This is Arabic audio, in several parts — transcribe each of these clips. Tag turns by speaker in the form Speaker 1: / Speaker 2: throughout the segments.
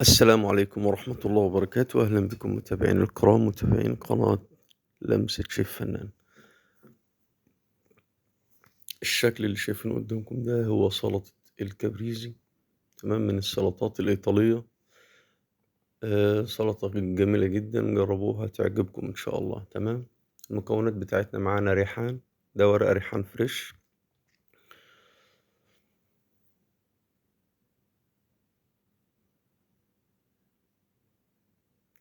Speaker 1: السلام عليكم ورحمة الله وبركاته، أهلا بكم متابعينا الكرام متابعين قناة لمسة شيف فنان. الشكل اللي شايفينه قدامكم ده هو سلطة الكابريزي، تمام، من السلطات الإيطالية. سلطة جميلة جدا، جربوها تعجبكم إن شاء الله. تمام. المكونات بتاعتنا: معانا ريحان، ده ورق ريحان فريش.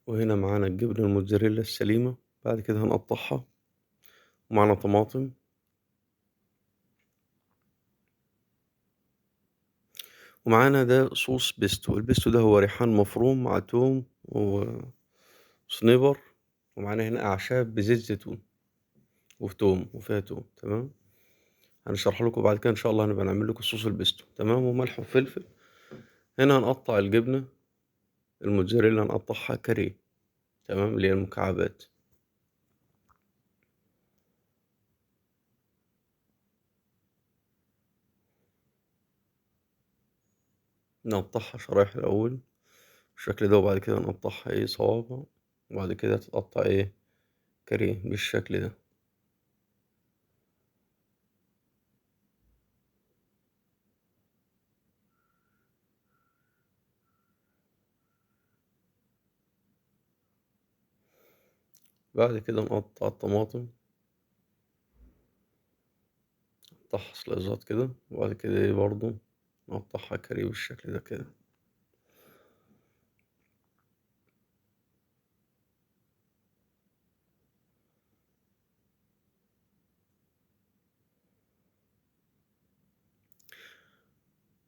Speaker 1: وهنا معانا الجبنة الموتزاريلا السليمة، بعد كده هنقطعها. ومعانا طماطم. ومعانا ده صوص بيستو، البيستو ده هو ريحان مفروم مع توم وصنيبر. ومعانا هنا أعشاب بزيت زيتون وتوم، وفيها توم. تمام. هنشرح لكم بعد كده إن شاء الله، هنبقى نعمل لكم صوص البيستو. تمام. وملح وفلفل. هنا هنقطع الجبنة الموتزاريلا، هنقطعها كاريه، تمام، اللي هي المكعبات. نقطعها شرايح الأول بالشكل ده، وبعد كده نقطعها صوابع، وبعد كده تتقطع كاريه بالشكل ده. بعد كده نقطع الطماطم، نقطعها سلايزات كده، وبعد كده برضو نقطعها كاريه بالشكل ده كده.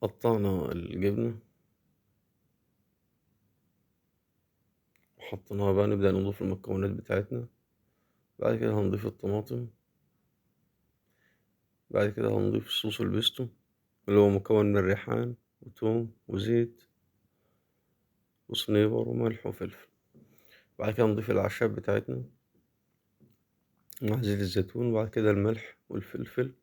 Speaker 1: قطعنا الجبنة وحطيناها، بقى نبدأ نضيف المكونات بتاعتنا. بعد كده هنضيف الطماطم. بعد كده هنضيف صوص البيستو، اللي هو مكون من ريحان وتوم وزيت وصنيبر وملح وفلفل. بعد كده نضيف الأعشاب بتاعتنا مع زيت الزيتون، وبعد كده الملح والفلفل.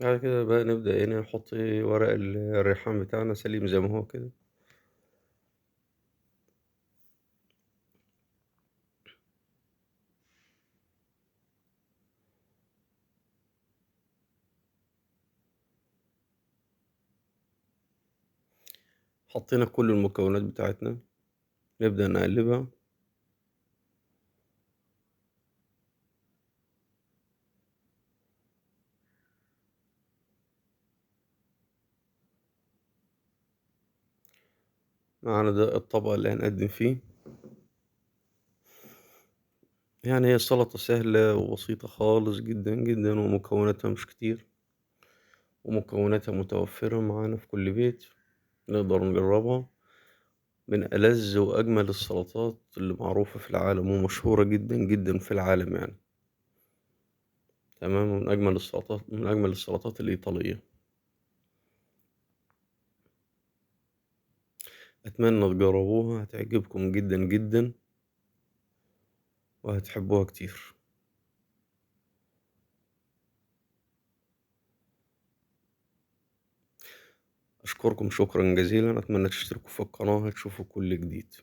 Speaker 1: بعد كده بقى نبدأ نحط ورق الريحان بتاعنا سليم زي ما هو كده. حطينا كل المكونات بتاعتنا، نبدأ نقلبها. معانا ده الطبق اللي هنقدم فيه. يعني هي السلطة سهلة وبسيطة خالص جدا جدا، ومكوناتها مش كتير، ومكوناتها متوفرة معانا في كل بيت. نقدر نجربها. من ألذ وأجمل السلطات اللي معروفة في العالم، ومشهورة جدا جدا في العالم يعني. تمام. من أجمل السلطات الإيطالية. أتمنى تجربوها، هتعجبكم جدا جدا وهتحبوها كتير. أشكركم شكرا جزيلا، أتمنى تشتركوا في القناة هتشوفوا كل جديد.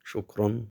Speaker 1: شكرا.